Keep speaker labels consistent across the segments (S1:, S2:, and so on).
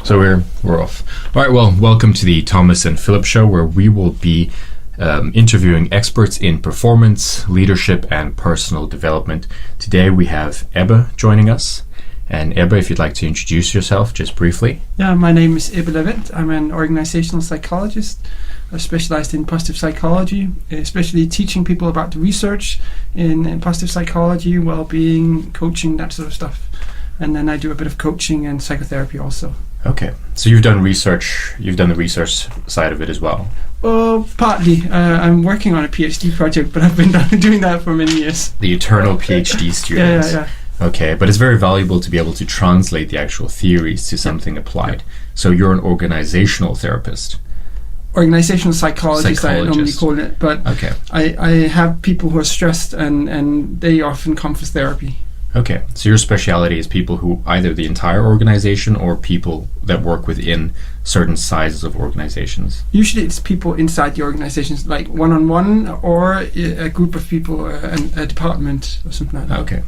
S1: So we're off. All right. Well, welcome to the Thomas and Philip Show, where we will be interviewing experts in performance, leadership, and personal development. Today we have Ebbe joining us. And Ebbe, if you'd like to introduce yourself just briefly.
S2: Yeah, my name is Ebbe Lavendt. I'm an organizational psychologist. I've specialized in positive psychology, especially teaching people about the research in positive psychology, well-being, coaching, that sort of stuff. And then I do a bit of coaching and psychotherapy also.
S1: Okay, so you've done research. You've done the research side of it as well.
S2: Well, partly. I'm working on a PhD project, but I've been doing that for many years.
S1: The eternal PhD student.
S2: Yeah.
S1: Okay, but it's very valuable to be able to translate the actual theories to something applied. So you're an organizational therapist.
S2: Organizational psychologist, I normally call it. But
S1: okay.
S2: I have people who are stressed and they often come for therapy.
S1: Okay, so your speciality is people who either the entire organization or people that work within certain sizes of organizations.
S2: Usually it's people inside the organizations, like one-on-one or a group of people, a department or something like that.
S1: Okay,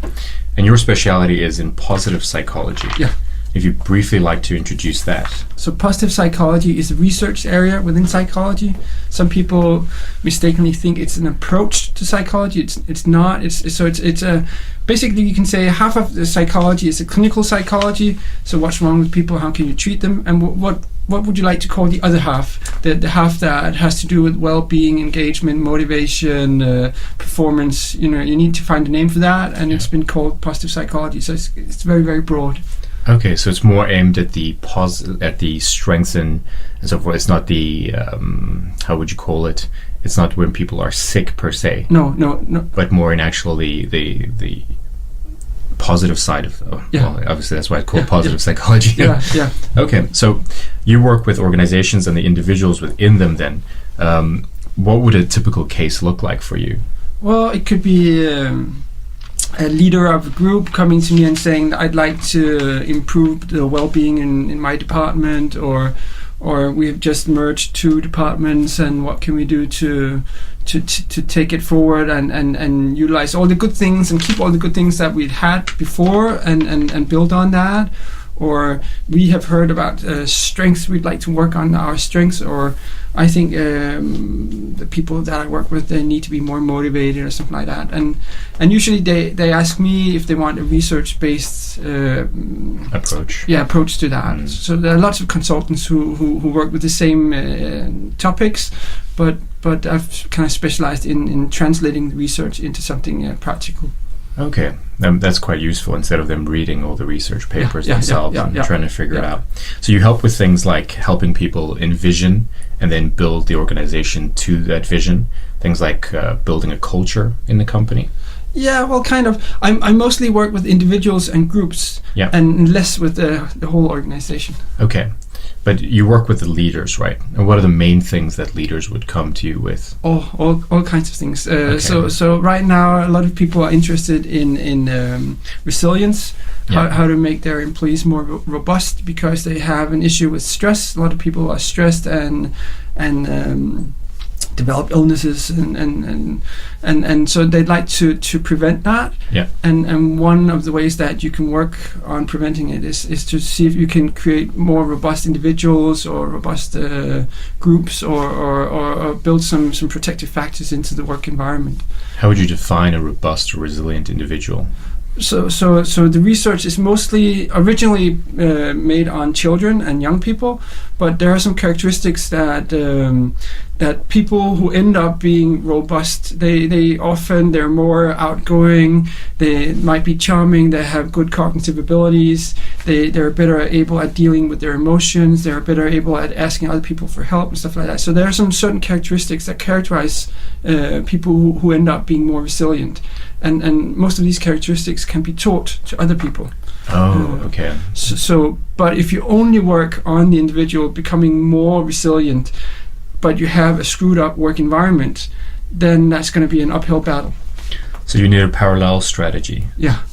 S1: and your speciality is in positive psychology.
S2: Yeah.
S1: If you briefly like to introduce that.
S2: So positive psychology is a research area within psychology. Some people mistakenly think it's an approach to psychology. It's not. It's a basically you can say half of the psychology is a clinical psychology. So what's wrong with people? How can you treat them? And what would you like to call the other half? The half that has to do with well-being, engagement, motivation, performance. You need to find a name for that, and it's been called positive psychology. So it's very, very broad.
S1: Okay, so it's more aimed at the strengths and so forth. It's not the how would you call it? It's not when people are sick per se.
S2: No.
S1: But more in actually the positive side of. Well, obviously that's why it's called positive psychology.
S2: Yeah.
S1: Okay, so you work with organizations and the individuals within them. Then, what would a typical case look like for you?
S2: Well, it could be. A leader of a group coming to me and saying I'd like to improve the well-being in my department, or we've just merged two departments and what can we do to take it forward and utilize all the good things and keep all the good things that we'd had before and build on that. Or we have heard about strengths, we'd like to work on our strengths, or I think the people that I work with, they need to be more motivated or something like that. And usually they ask me if they want a research-based
S1: approach.
S2: Yeah, approach to that. So there are lots of consultants who work with the same topics, but I've kind of specialized in translating the research into something practical.
S1: Okay, that's quite useful instead of them reading all the research papers themselves and trying to figure it out. So you help with things like helping people envision and then build the organization to that vision, things like building a culture in the company.
S2: Yeah, well, kind of. I mostly work with individuals and groups, and less with the whole organization. Okay.
S1: But you work with the leaders, right? And what are the main things that leaders would come to you with?
S2: All kinds of things. So right now, a lot of people are interested in resilience, how to make their employees more robust because they have an issue with stress. A lot of people are stressed and develop illnesses and so they'd like to prevent that. And one of the ways that you can work on preventing it is to see if you can create more robust individuals or robust groups or build some protective factors into the work environment.
S1: How would you define a robust or resilient individual?
S2: So the research is mostly originally made on children and young people, but there are some characteristics that people who end up being robust, they're more outgoing, they might be charming, they have good cognitive abilities, they're better able at dealing with their emotions, they're better able at asking other people for help and stuff like that. So there are some certain characteristics that characterize people who end up being more resilient. And most of these characteristics can be taught to other people.
S1: Okay.
S2: So, but if you only work on the individual becoming more resilient, but you have a screwed up work environment, then that's going to be an uphill battle.
S1: So you need a parallel strategy.
S2: Yeah.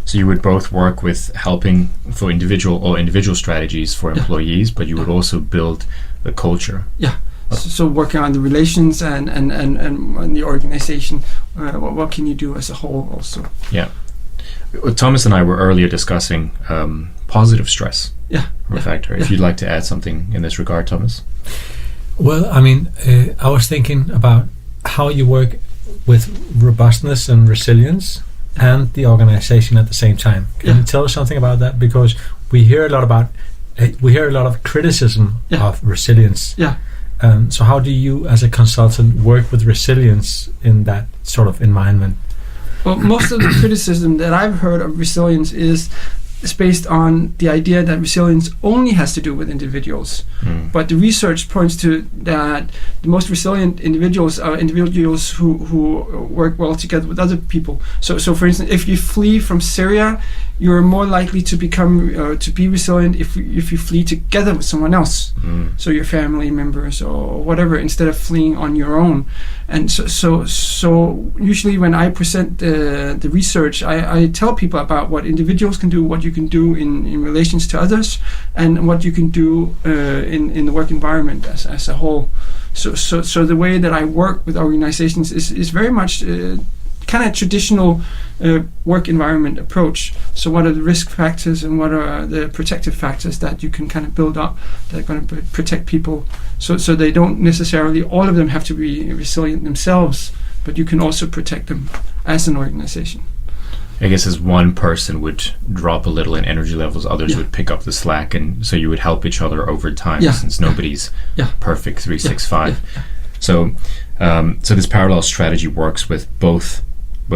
S1: So you would both work with helping for individual strategies for employees, but you would also build the culture.
S2: Yeah. So working on the relations and the organization, what can you do as a whole also?
S1: Yeah. Thomas and I were earlier discussing positive stress factor. If
S2: Yeah.
S1: you'd like to add something in this regard, Thomas.
S3: Well, I mean, I was thinking about how you work with robustness and resilience and the organization at the same time. Can you tell us something about that? Because we hear a lot of criticism of resilience.
S2: Yeah.
S3: So how do you, as a consultant, work with resilience in that sort of environment?
S2: Well, most of the criticism that I've heard of resilience is based on the idea that resilience only has to do with individuals. But the research points to that the most resilient individuals are individuals who work well together with other people. So for instance, if you flee from Syria, you're more likely to become to be resilient if you flee together with someone else. So your family members or whatever, instead of fleeing on your own. And so usually when I present the research, I tell people about what individuals can do, what you can do in relations to others, and what you can do in the work environment as a whole. So the way that I work with organizations is very much kind of traditional work environment approach. So what are the risk factors and what are the protective factors that you can kind of build up that are going to protect people, so they don't necessarily, all of them have to be resilient themselves, but you can also protect them as an organization.
S1: I guess as one person would drop a little in energy levels, others would pick up the slack, and so you would help each other over time, since nobody's perfect 365. So this parallel strategy works with both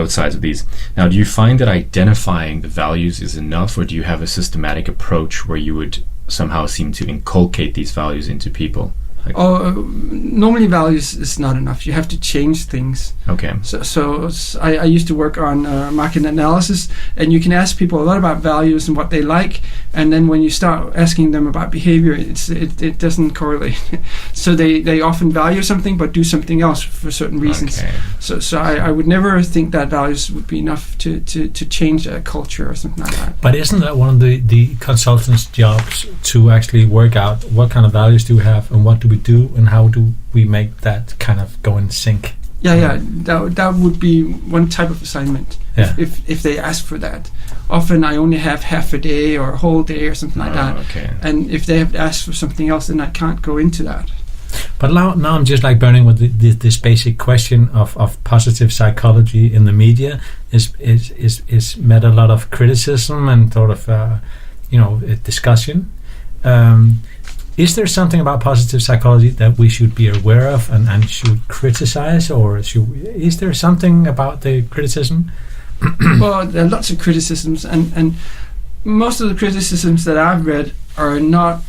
S1: sides of these. Now, do you find that identifying the values is enough, or do you have a systematic approach where you would somehow seem to inculcate these values into people?
S2: Normally values is not enough. You have to change things.
S1: Okay.
S2: So I used to work on market analysis, and you can ask people a lot about values and what they like, and then when you start asking them about behavior, it doesn't correlate. So they often value something but do something else for certain reasons.
S1: Okay.
S2: So I would never think that values would be enough to change a culture or something like that.
S3: But isn't that one of the consultants' jobs to actually work out what kind of values do we have and what do we do and how do we make that kind of go in sync?
S2: That would be one type of assignment. If they ask for that. Often I only have half a day or a whole day or something like that.
S1: Okay.
S2: And if they have asked for something else, then I can't go into that.
S3: But now I'm just like burning with this basic question of positive psychology in the media is met a lot of criticism and sort of discussion. Is there something about positive psychology that we should be aware of and should criticize, or is there something about the criticism?
S2: Well, there are lots of criticisms, and most of the criticisms that I've read are not,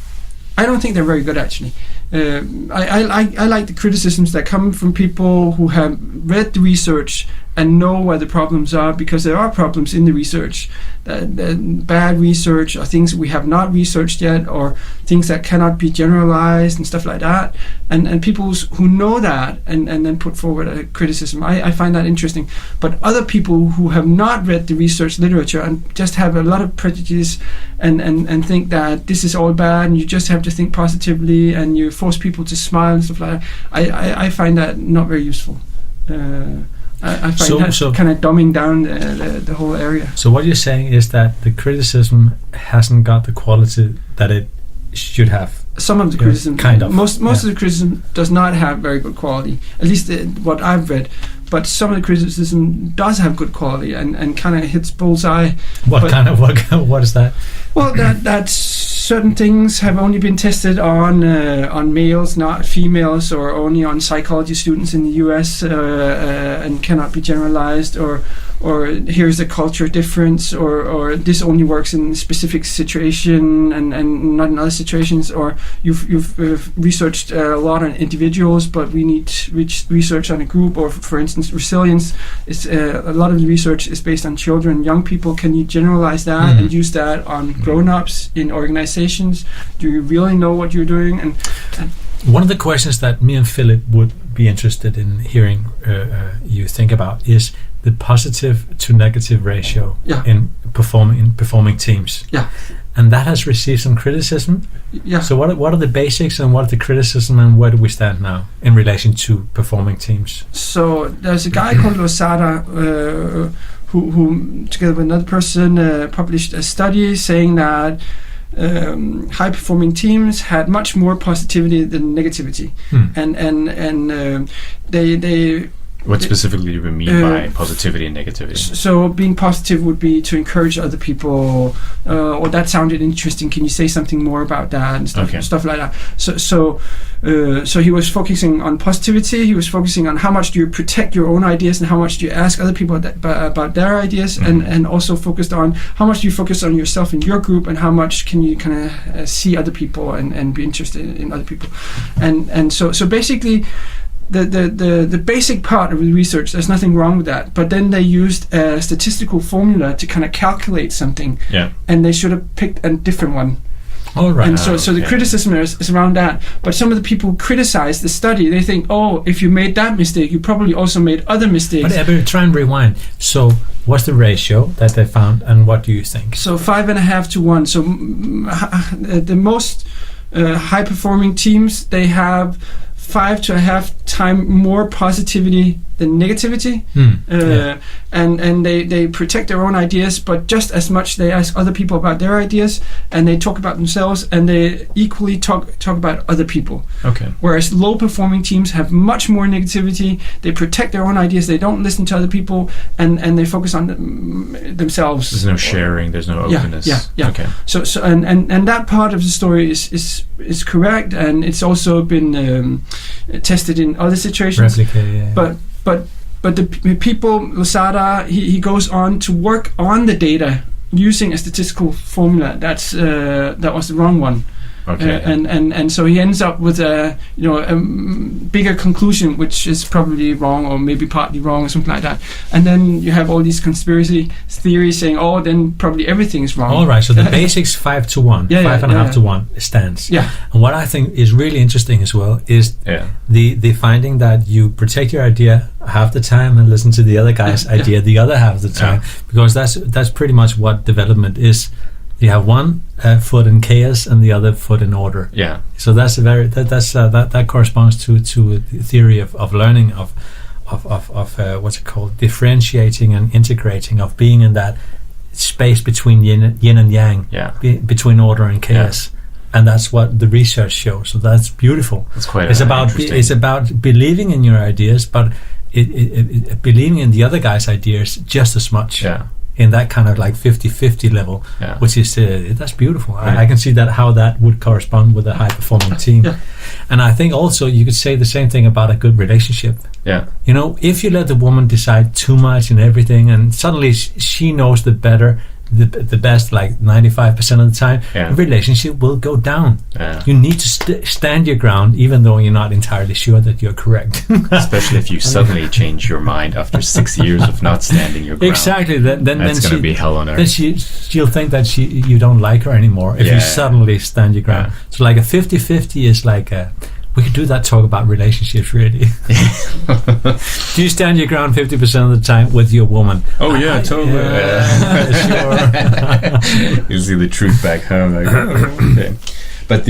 S2: I don't think they're very good, actually. I like the criticisms that come from people who have read the research and know where the problems are, because there are problems in the research. Bad research, or things we have not researched yet, or things that cannot be generalized and stuff like that. And people who know that and then put forward a criticism, I find that interesting. But other people who have not read the research literature and just have a lot of prejudice and think that this is all bad and you just have to think positively and you force people to smile and stuff like that, I find that not very useful. I find that kind of dumbing down the whole area.
S3: So what you're saying is that the criticism hasn't got the quality that it should have.
S2: Some of the criticism,
S3: kind of.
S2: Most of the criticism does not have very good quality, at least what I've read. But some of the criticism does have good quality and kind of hits bullseye.
S3: What is that?
S2: Well, that certain things have only been tested on males, not females, or only on psychology students in the US, and cannot be generalized, or here's a culture difference, or this only works in a specific situation and not in other situations, or you've researched a lot on individuals, but we need research on a group, or for instance, resilience is a lot of the research is based on children, young people. Can you generalize that and use that on grown-ups in organizations? Do you really know what you're doing? And
S3: one of the questions that me and Philip would be interested in hearing you think about is the positive to negative ratio in performing teams.
S2: Yeah.
S3: And that has received some criticism.
S2: Yeah.
S3: So what are the basics and what are the criticism and where do we stand now in relation to performing teams?
S2: So there's a guy called Losada who together with another person published a study saying that high performing teams had much more positivity than negativity, and they
S1: What specifically do we mean by positivity and negativity?
S2: So being positive would be to encourage other people, or that sounded interesting. Can you say something more about that and stuff like that? So he was focusing on positivity. He was focusing on how much do you protect your own ideas and how much do you ask other people about their ideas, and also focused on how much do you focus on yourself in your group and how much can you kind of see other people and be interested in other people, and so basically. The basic part of the research, there's nothing wrong with that, but then they used a statistical formula to kind of calculate something, and they should have picked a different one.
S3: All right.
S2: And so the criticism is around that. But some of the people who criticize the study, they think, if you made that mistake, you probably also made other mistakes.
S3: But Ebbe, try and rewind. So what's the ratio that they found, and what do you think?
S2: So 5.5 to 1. So the most high-performing teams, they have 5.5 times more positivity than negativity, and they protect their own ideas, but just as much they ask other people about their ideas, and they talk about themselves, and they equally talk about other people.
S1: Okay.
S2: Whereas low performing teams have much more negativity. They protect their own ideas. They don't listen to other people, and they focus on themselves.
S1: There's no sharing. There's no openness.
S2: Yeah. Okay. So and that part of the story is correct, and it's also been tested in other situations. But the people, Losada, he goes on to work on the data using a statistical formula that was the wrong one.
S1: Okay.
S2: And so he ends up with a bigger conclusion, which is probably wrong or maybe partly wrong or something like that. And then you have all these conspiracy theories saying, then probably everything is wrong.
S3: All right. So the basics 5 to 1, 5.5 to 1 stands.
S2: Yeah.
S3: And what I think is really interesting as well is the finding that you protect your idea half the time and listen to the other guy's idea the other half of the time, because that's pretty much what development is. You have one foot in chaos and the other foot in order.
S1: Yeah.
S3: So that's that corresponds to the theory of learning of what's it called, differentiating and integrating, of being in that space between yin and yang, between order and chaos. And that's what the research shows. So that's beautiful.
S1: It's quite
S3: interesting. It's about believing in your ideas, but it believing in the other guy's ideas just as much.
S1: Yeah.
S3: In that kind of like 50-50 level, which is that's beautiful. I can see that how that would correspond with a high performing team. And I think also you could say the same thing about a good relationship. If you let the woman decide too much in everything, and suddenly she knows the best like 95% of the time, the relationship will go down. You need to stand your ground, even though you're not entirely sure that you're correct.
S1: Especially if you suddenly change your mind after 6 years of not standing your ground.
S3: Exactly. Then
S1: that's going to be hell on earth.
S3: Then she'll think that you don't like her anymore if you suddenly stand your ground. So like a 50-50 is like we could do that talk about relationships, really. Do you stand your ground 50% of the time with your woman?
S1: Oh, yeah, totally.
S3: Sure.
S1: You see the truth back home. Like, okay. But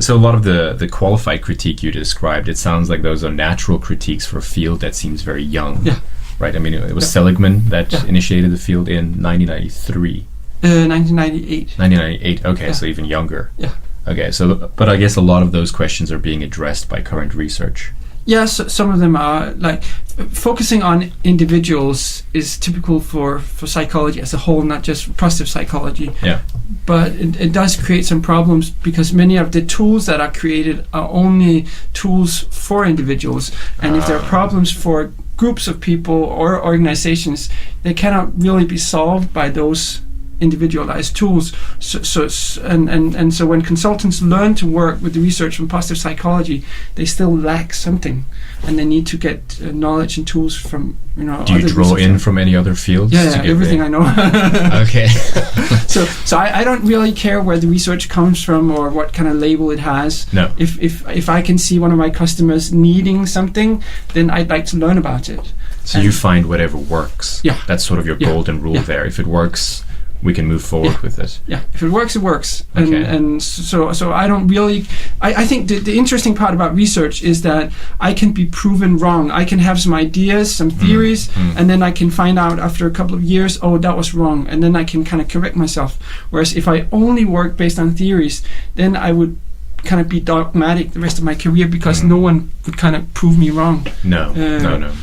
S1: so a lot of the qualified critique you described, it sounds like those are natural critiques for a field that seems very young.
S2: Yeah.
S1: Right? I mean, it was Seligman that initiated the field in 1993.
S2: 1998.
S1: 1998, okay, so even younger.
S2: Yeah.
S1: Okay, so, but I guess a lot of those questions are being addressed by current research.
S2: Yes, some of them are. Like focusing on individuals is typical for psychology as a whole, not just positive psychology.
S1: Yeah.
S2: But it does create some problems because many of the tools that are created are only tools for individuals, and if there are problems for groups of people or organizations, they cannot really be solved by those individualized tools. So when consultants learn to work with the research from positive psychology, they still lack something, and they need to get knowledge and tools from
S1: Do you draw in from any other fields?
S2: Yeah, everything I know.
S1: Okay.
S2: so I don't really care where the research comes from or what kind of label it has.
S1: No.
S2: If I can see one of my customers needing something, then I'd like to learn about it.
S1: So you find whatever works.
S2: Yeah.
S1: That's sort of your golden rule there. If it works we can move forward with this.
S2: Yeah, if it works, it works.
S1: Okay.
S2: And so I don't really. I think the interesting part about research is that I can be proven wrong. I can have some ideas, some theories, and then I can find out after a couple of years, oh, that was wrong, and then I can kind of correct myself. Whereas if I only work based on theories, then I would kind of be dogmatic the rest of my career because no one would kind of prove me wrong.
S1: No.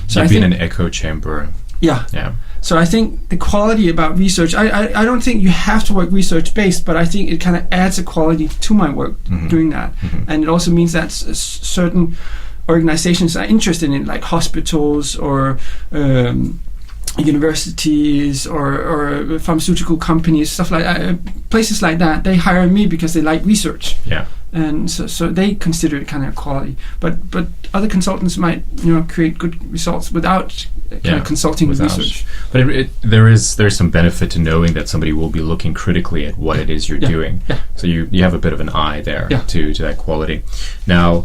S2: So
S1: You'd
S2: I
S1: be in
S2: think-
S1: an echo chamber.
S2: Yeah.
S1: Yeah.
S2: So I think the quality about research, I don't think you have to work research-based, but I think it kind of adds a quality to my work doing that. And it also means that certain organizations are interested in, like hospitals or universities or pharmaceutical companies, stuff like that, places like that. They hire me because they like research.
S1: Yeah.
S2: And so they consider it kind of quality. But other consultants might create good results without kind of consulting with research.
S1: But there's some benefit to knowing that somebody will be looking critically at what it is you're doing.
S2: Yeah.
S1: So you have a bit of an eye there
S2: Yeah.
S1: to that quality. Now,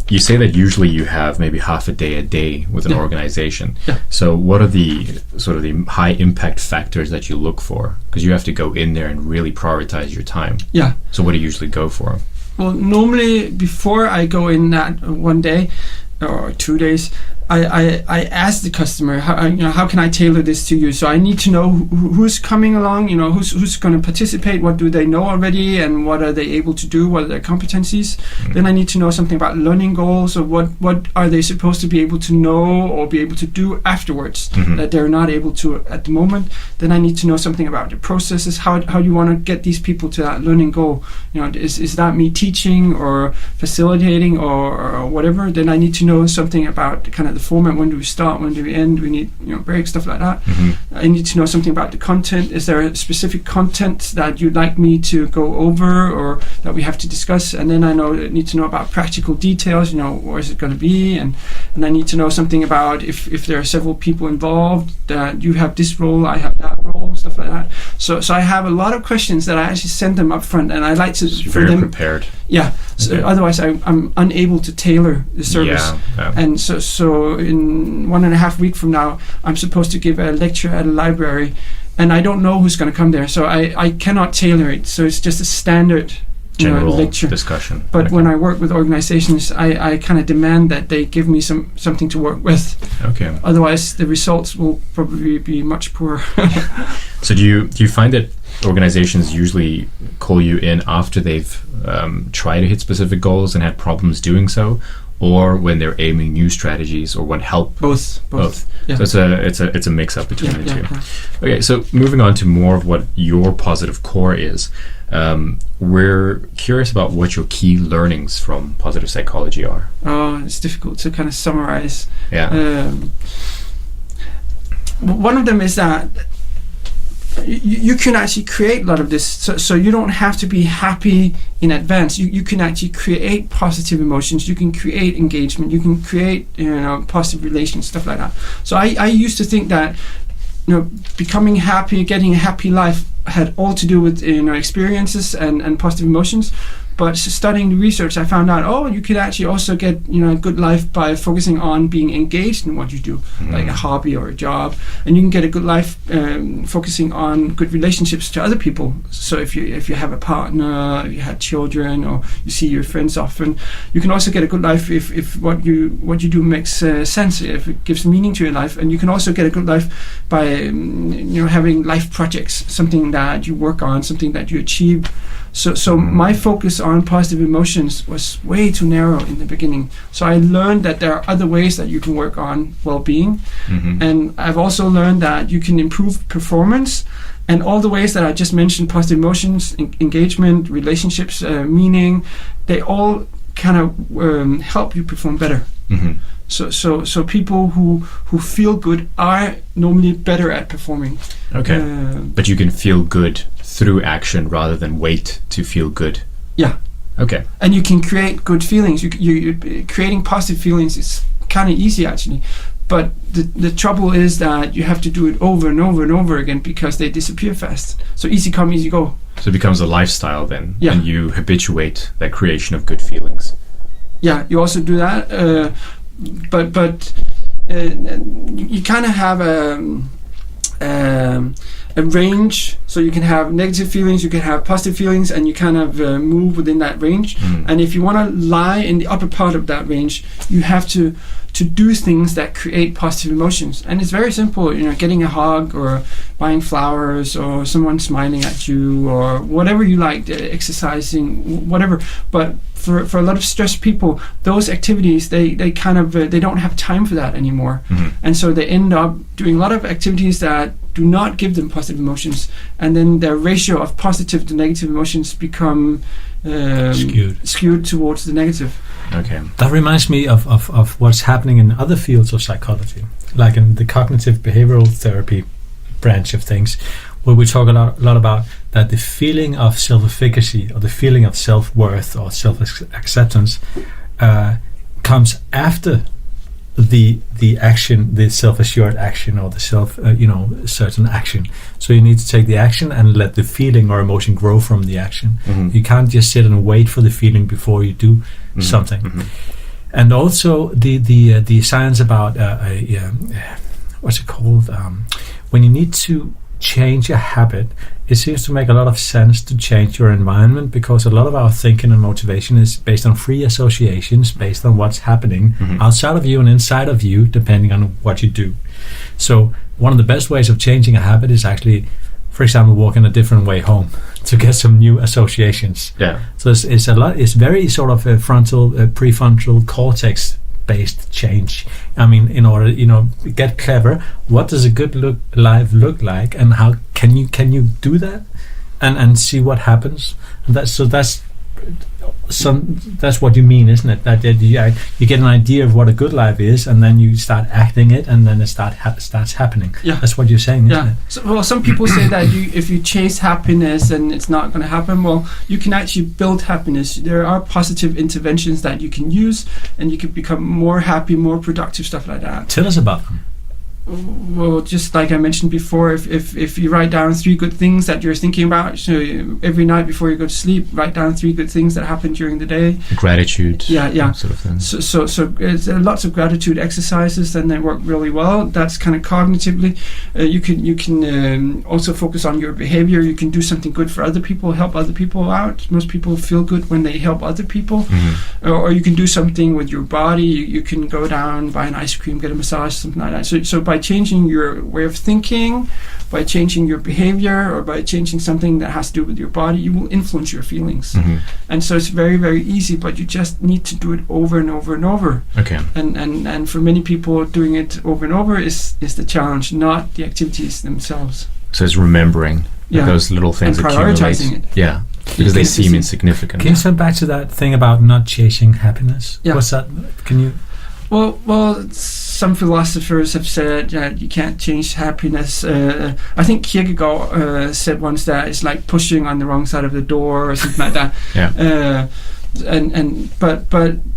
S1: you say that usually you have maybe half a day with an organization.
S2: Yeah.
S1: So what are the sort of the high impact factors that you look for? Because you have to go in there and really prioritize your time.
S2: Yeah.
S1: So what do you usually go for?
S2: Well, normally before I go in that one day or 2 days, I ask the customer, how can I tailor this to you? So I need to know who's coming along, who's going to participate, what do they know already, and what are they able to do, what are their competencies. Then I need to know something about learning goals, or what are they supposed to be able to know or be able to do afterwards that they're not able to at the moment. Then I need to know something about the processes, how you want to get these people to that learning goal. Is that me teaching or facilitating or whatever? Then I need to know something about kind of the format. When do we start? When do we end? We need breaks, stuff like that. I need to know something about the content. Is there a specific content that you'd like me to go over or that we have to discuss? And then I need to know about practical details. Where is it going to be? And I need to know something about if there are several people involved, that you have this role, I have that role, stuff like that. So I have a lot of questions that I actually send them up front, and I like to
S1: So you're very prepared.
S2: Yeah. So
S1: Okay.
S2: otherwise, I'm unable to tailor the service.
S1: Yeah.
S2: And so in 1.5 weeks from now, I'm supposed to give a lecture at a library, and I don't know who's going to come there. So I cannot tailor it. So it's just a standard
S1: General
S2: lecture.
S1: discussion.
S2: But
S1: Okay.
S2: when I work with organizations, I kind of demand that they give me something to work with.
S1: Okay.
S2: Otherwise, the results will probably be much poorer.
S1: So do you find that organizations usually call you in after they've tried to hit specific goals and had problems doing so, or when they're aiming new strategies, or want help?
S2: Both. Yeah.
S1: So it's a mix up between the two.
S2: Yeah.
S1: Okay, so moving on to more of what your positive core is, we're curious about what your key learnings from positive psychology are.
S2: Oh, it's difficult to kind of summarize.
S1: Yeah.
S2: One of them is that you can actually create a lot of this, so you don't have to be happy in advance. You can actually create positive emotions. You can create engagement. You can create positive relations, stuff like that. So I used to think that becoming happy, getting a happy life had all to do with experiences and positive emotions. But studying the research, I found out, you could actually also get a good life by focusing on being engaged in what you do, like a hobby or a job, and you can get a good life focusing on good relationships to other people. So if you have a partner, if you have children, or you see your friends often, you can also get a good life if what you do makes sense, if it gives meaning to your life. And you can also get a good life by having life projects, something that you work on, something that you achieve. So my focus on positive emotions was way too narrow in the beginning. So I learned that there are other ways that you can work on well-being. And I've also learned that you can improve performance. And all the ways that I just mentioned, positive emotions, engagement, relationships, meaning, they all kind of help you perform better. So people who feel good are normally better at performing.
S1: Okay. But you can feel good through action rather than wait to feel good.
S2: Yeah.
S1: Okay.
S2: And you can create good feelings. You creating positive feelings is kind of easy actually, but the trouble is that you have to do it over and over and over again because they disappear fast. So easy come, easy go.
S1: So it becomes a lifestyle then,
S2: Yeah.
S1: and you habituate that creation of good feelings.
S2: Yeah, you also do that, but you kind of have a range, so you can have negative feelings, you can have positive feelings, and you kind of move within that range. And if you want to lie in the upper part of that range, you have to do things that create positive emotions. And it's very simple, getting a hug or buying flowers or someone smiling at you or whatever you like, exercising, whatever. But for a lot of stressed people, those activities, they kind of they don't have time for that anymore. And so they end up doing a lot of activities that do not give them positive emotions, and then their ratio of positive to negative emotions become skewed towards the negative.
S1: Okay.
S3: That reminds me of what's happening in other fields of psychology, like in the cognitive behavioral therapy branch of things, where we talk a lot about that the feeling of self-efficacy or the feeling of self-worth or self-acceptance comes after the action, the self-assured action or the certain action. So you need to take the action and let the feeling or emotion grow from the action. You can't just sit and wait for the feeling before you do something. And also the science about what's it called, when you need to change a habit, it seems to make a lot of sense to change your environment, because a lot of our thinking and motivation is based on free associations, based on what's happening outside of you and inside of you, depending on what you do. So one of the best ways of changing a habit is actually, for example, walking a different way home to get some new associations.
S1: Yeah.
S3: So it's very sort of a prefrontal cortex based change. I mean, in order get clever, what does a good life look like, and how can you do that and see what happens? And that's what you mean, isn't it? That you get an idea of what a good life is, and then you start acting it, and then it starts happening.
S2: Yeah,
S3: that's what you're saying, isn't it?
S2: So, some people say that if you chase happiness, then it's not going to happen. Well, you can actually build happiness. There are positive interventions that you can use, and you can become more happy, more productive, stuff like that.
S3: Tell us about them.
S2: Well, just like I mentioned before, if you write down 3 good things that you're thinking about, so every night before you go to sleep, write down 3 good things that happened during the day.
S1: Gratitude.
S2: Yeah.
S1: Sort of thing.
S2: So it's lots of gratitude exercises, and they work really well. That's kind of cognitively. You can also focus on your behavior. You can do something good for other people, help other people out. Most people feel good when they help other people. Or you can do something with your body. You can go down, buy an ice cream, get a massage, something like that. So by changing your way of thinking, by changing your behavior, or by changing something that has to do with your body, you will influence your feelings. And so it's very, very easy, but you just need to do it over and over and over.
S1: Okay.
S2: And for many people, doing it over and over is the challenge, not the activities themselves.
S1: So it's remembering those little things,
S2: and prioritizing it.
S1: Yeah, because they seem insignificant.
S3: Can you turn back to that thing about not chasing happiness?
S2: Yeah.
S3: What's that? Can you?
S2: Well, some philosophers have said that you can't change happiness. I think Kierkegaard said once that it's like pushing on the wrong side of the door or something like that.
S1: Yeah.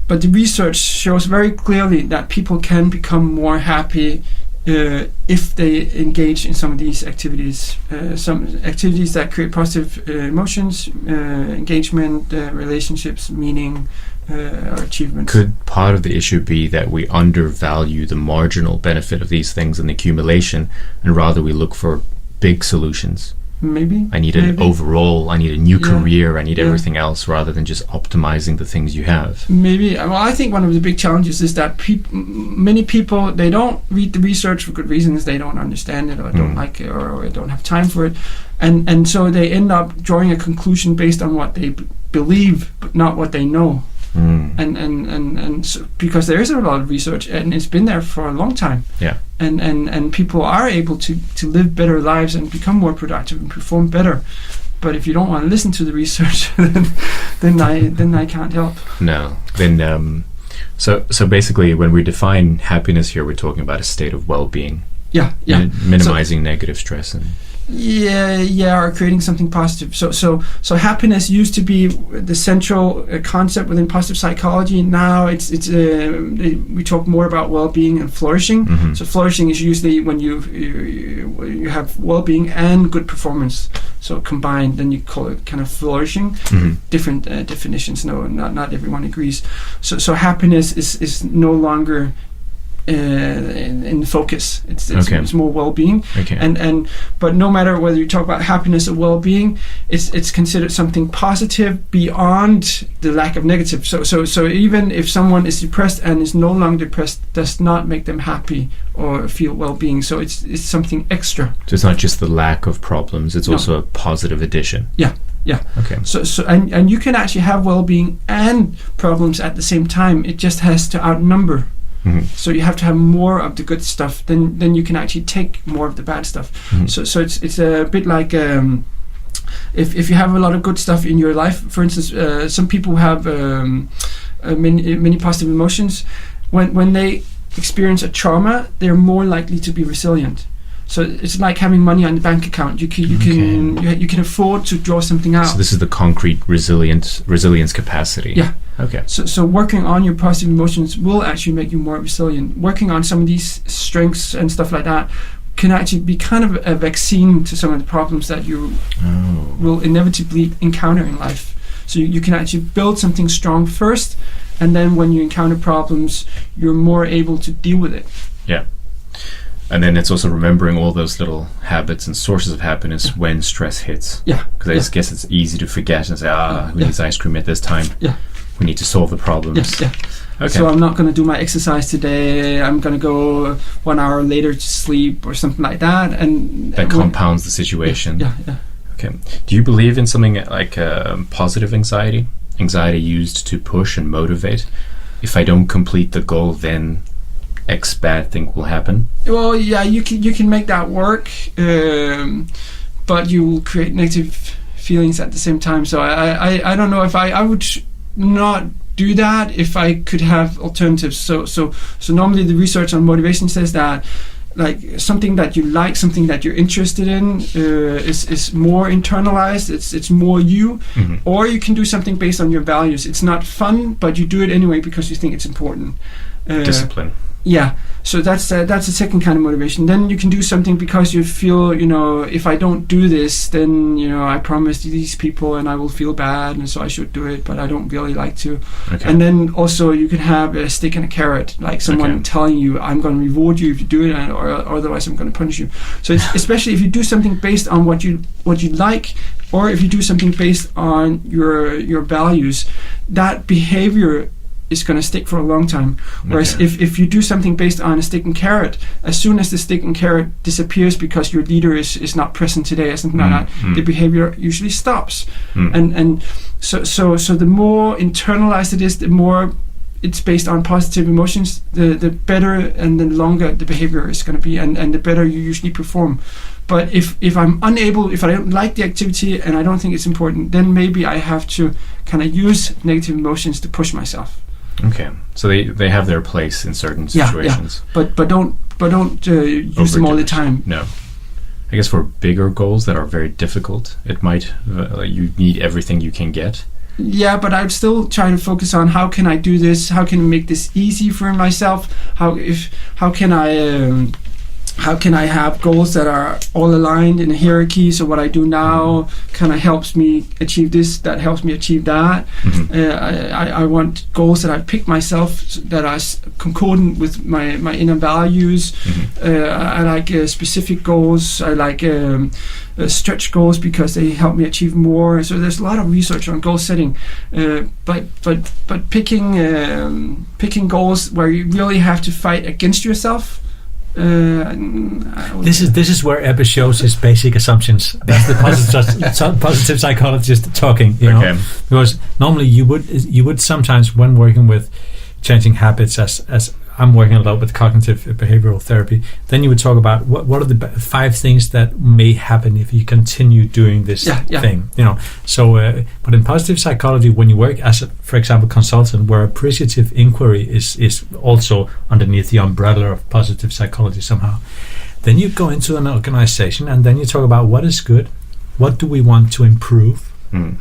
S2: But the research shows very clearly that people can become more happy if they engage in some of these activities. Some activities that create positive emotions, engagement, relationships, meaning, or achievements.
S1: Could part of the issue be that we undervalue the marginal benefit of these things and the accumulation, and rather we look for big solutions?
S2: Maybe.
S1: I need an overall, I need a new career, I need everything else, rather than just optimizing the things you have.
S2: Maybe. Well, I think one of the big challenges is that many people, they don't read the research for good reasons. They don't understand it, or don't like it, or don't have time for it. And so they end up drawing a conclusion based on what they believe, but not what they know. And so, because there is a lot of research, and it's been there for a long time.
S1: Yeah.
S2: And people are able to live better lives and become more productive and perform better. But if you don't want to listen to the research, then I can't help.
S1: No. Then so basically, when we define happiness here, we're talking about a state of well-being.
S2: Yeah.
S1: Minimizing negative stress and.
S2: Or creating something positive. So happiness used to be the central concept within positive psychology. Now we talk more about well-being and flourishing. So flourishing is usually when you have well-being and good performance. So combined, then you call it kind of flourishing. Different definitions. No, not everyone agrees. So happiness is no longer in focus. It's
S1: Okay.
S2: it's more well-being.
S1: Okay.
S2: And but no matter whether you talk about happiness or well-being, it's considered something positive beyond the lack of negative. So even if someone is depressed and is no longer depressed, does not make them happy or feel well-being. So it's something extra.
S1: So it's not just the lack of problems; it's
S2: No.
S1: also a positive addition.
S2: Yeah.
S1: Okay.
S2: So and you can actually have well-being and problems at the same time. It just has to outnumber.
S1: Mhm.
S2: So you have to have more of the good stuff. Then you can actually take more of the bad stuff.
S1: Mhm.
S2: So it's a bit like if you have a lot of good stuff in your life. For instance, some people have many positive emotions. When they experience a trauma, they're more likely to be resilient. So it's like having money on the bank account. You can afford to draw something out.
S1: So this is the concrete resilience capacity.
S2: Yeah.
S1: Okay.
S2: So working on your positive emotions will actually make you more resilient. Working on some of these strengths and stuff like that can actually be kind of a vaccine to some of the problems that you will inevitably encounter in life. So you can actually build something strong first, and then when you encounter problems, you're more able to deal with it.
S1: Yeah. And then it's also remembering all those little habits and sources of happiness when stress hits.
S2: Yeah.
S1: Because I just guess it's easy to forget and say, who needs ice cream at this time?
S2: Yeah.
S1: We need to solve the problems.
S2: Yeah.
S1: Okay.
S2: So I'm not going to do my exercise today. I'm going to go 1 hour later to sleep or something like that. And
S1: that compounds the situation.
S2: Yeah.
S1: Okay. Do you believe in something like positive anxiety? Anxiety used to push and motivate? If I don't complete the goal, then X bad thing will happen.
S2: Well, yeah, you can make that work, but you will create negative feelings at the same time. So I don't know if I would not do that if I could have alternatives. So normally the research on motivation says that like something that you like, something that you're interested in is more internalized. It's more you.
S1: Mm-hmm.
S2: Or you can do something based on your values. It's not fun, but you do it anyway because you think it's important.
S1: Discipline.
S2: Yeah, so that's the second kind of motivation. Then you can do something because you feel, if I don't do this, then I promised these people and I will feel bad, and so I should do it, but I don't really like to.
S1: Okay.
S2: And then also you can have a stick and a carrot, like someone telling you, I'm going to reward you if you do it, or otherwise I'm going to punish you. So it's especially if you do something based on what you like, or if you do something based on your values, that behavior is going to stick for a long time. Whereas if you do something based on a stick and carrot, as soon as the stick and carrot disappears because your leader is not present today or something like that, the behavior usually stops. And so the more internalized it is, the more it's based on positive emotions, the better and the longer the behavior is going to be, and the better you usually perform. But if I'm unable, if I don't like the activity and I don't think it's important, then maybe I have to kind of use negative emotions to push myself.
S1: Okay, so they have their place in certain situations.
S2: Yeah. But don't use them all the time.
S1: No, I guess for bigger goals that are very difficult, it might you need everything you can get.
S2: Yeah, but I'm still trying to focus on how can I do this? How can I make this easy for myself? How can I have goals that are all aligned in a hierarchy? So what I do now kind of helps me achieve this, that helps me achieve that. I want goals that I pick myself that are concordant with my inner values. I like specific goals. I like stretch goals because they help me achieve more. So there's a lot of research on goal setting, but picking goals where you really have to fight against yourself.
S3: This is where Ebbe shows his basic assumptions. That's the positive psychologist talking, know, because normally you would sometimes, when working with changing habits, as I'm working a lot with cognitive behavioral therapy, then you would talk about what are the 5 things that may happen if you continue doing this thing, So, but in positive psychology, when you work as, for example, consultant, where appreciative inquiry is also underneath the umbrella of positive psychology somehow, then you go into an organization and then you talk about what is good, what do we want to improve,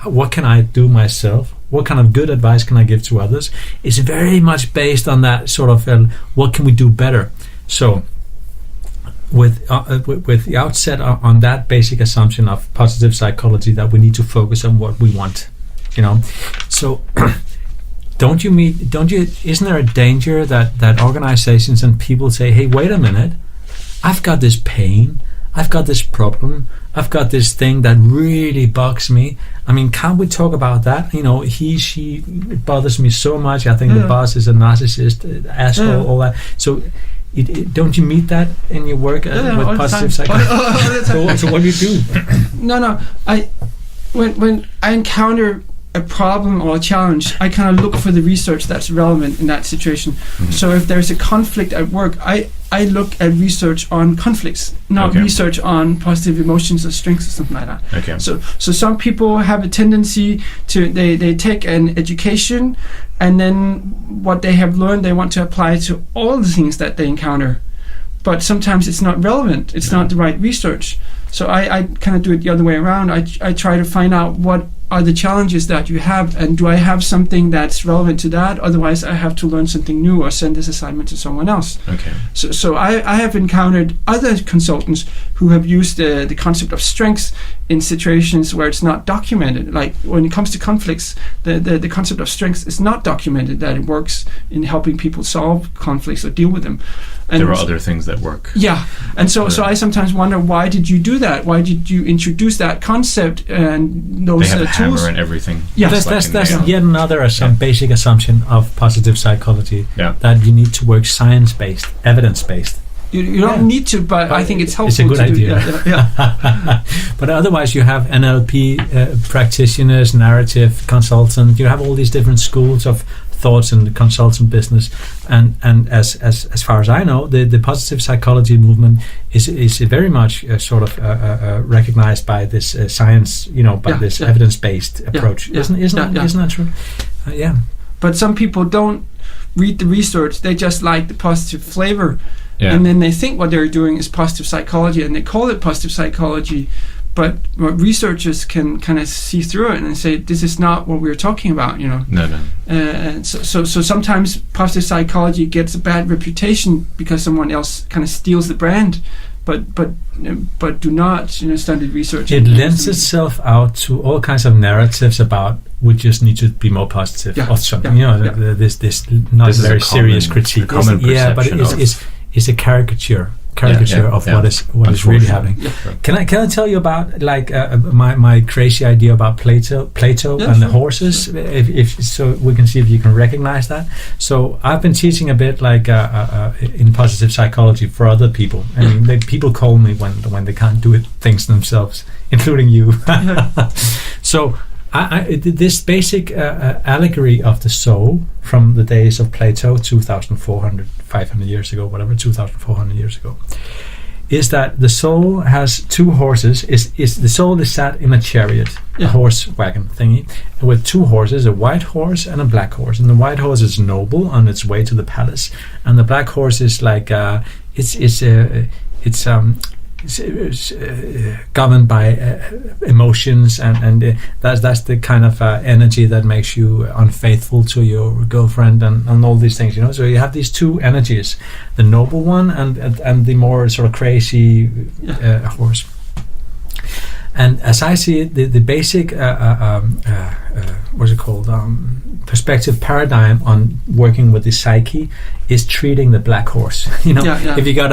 S3: what can I do myself, what kind of good advice can I give to others. It's very much based on that sort of what can we do better. So with the outset on that basic assumption of positive psychology, that we need to focus on what we want, So isn't there a danger that organizations and people say, hey, wait a minute, I've got this pain, I've got this problem, I've got this thing that really bugs me. I mean, can't we talk about that? She, it bothers me so much. I think the boss is a narcissist, asshole, all that. So don't you meet that in your work with positive psychology? So what do you do?
S2: No. When I encounter a problem or a challenge, I kind of look for the research that's relevant in that situation. Mm-hmm. So if there's a conflict at work, I look at research on conflicts, not research on positive emotions or strengths or something like that.
S1: Okay.
S2: So some people have a tendency to they take an education, and then what they have learned they want to apply to all the things that they encounter, but sometimes it's not relevant. It's not the right research. So I kind of do it the other way around. I try to find out what are the challenges that you have, and do I have something that's relevant to that? Otherwise, I have to learn something new or send this assignment to someone else.
S1: Okay.
S2: So I have encountered other consultants who have used the concept of strengths in situations where it's not documented. Like when it comes to conflicts, the concept of strengths is not documented, that it works in helping people solve conflicts or deal with them. And
S1: there are other things that work.
S2: Yeah, and so I sometimes wonder, why did you do that? Why did you introduce that concept and those
S1: they have a
S2: tools?
S1: hammer and everything.
S3: Yeah, that's yet another basic assumption of positive psychology. Yeah. That you need to work science-based, evidence-based.
S2: You don't need to, but I think it's helpful.
S3: It's a good idea.
S2: Yeah.
S3: But otherwise, you have NLP practitioners, narrative consultants. You have all these different schools of thoughts in the consultant business, and as far as I know, the positive psychology movement is very much recognized by this science, this evidence-based approach. Isn't that true? Yeah.
S2: But some people don't read the research; they just like the positive flavor.
S1: Yeah.
S2: And then they think what they're doing is positive psychology, and they call it positive psychology. But researchers can kind of see through it and say, this is not what we're talking about, No. And so sometimes positive psychology gets a bad reputation because someone else kind of steals the brand, but do not study research.
S3: It lends itself out to all kinds of narratives about we just need to be more positive or something. This not
S1: this
S3: very serious critique. But it's a caricature of what is really happening. Yeah. Can I tell you about my crazy idea about Plato and the horses? If so, we can see if you can recognize that. So I've been teaching a bit in positive psychology for other people. I mean, people call me when they can't do things themselves, including you. So I did this basic allegory of the soul from the days of Plato, 500 years ago, 2,400 years ago, is that the soul has two horses. The soul is sat in a chariot, a horse wagon thingy, with two horses, a white horse and a black horse. And the white horse is noble on its way to the palace, and the black horse is governed by emotions, and that's the kind of energy that makes you unfaithful to your girlfriend and all these things, So you have these two energies, the noble one and the more sort of crazy horse. And as I see it, the basic perspective paradigm on working with the psyche is treating the black horse. If you got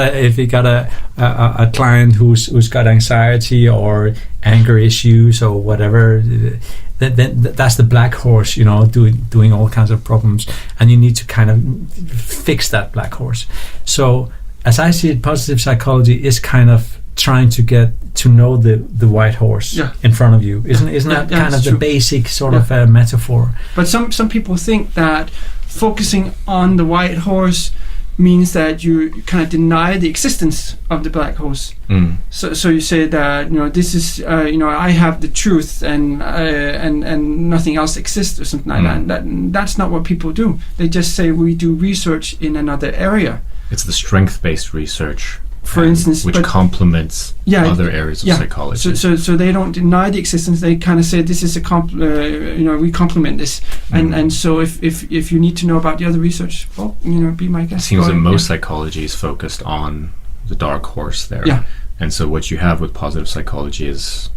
S3: a client who's got anxiety or anger issues or whatever, then that's the black horse, doing all kinds of problems, and you need to kind of fix that black horse. So as I see it, positive psychology is kind of trying to get to know the white horse in front of you. Isn't that kind of the basic sort of metaphor? But
S2: some people think that focusing on the white horse means that you kind of deny the existence of the black horse. So you say that this is I have the truth and nothing else exists or something like that. That's not what people do. They just say we do research in another area.
S1: It's the strength-based research,
S2: for instance,
S1: which complements other areas of psychology.
S2: So they don't deny the existence. They kind of say this is we complement this, and so if you need to know about the other research, well, be my guest.
S1: It seems that most psychology is focused on the dark horse there. Yeah. And so what you have with positive psychology is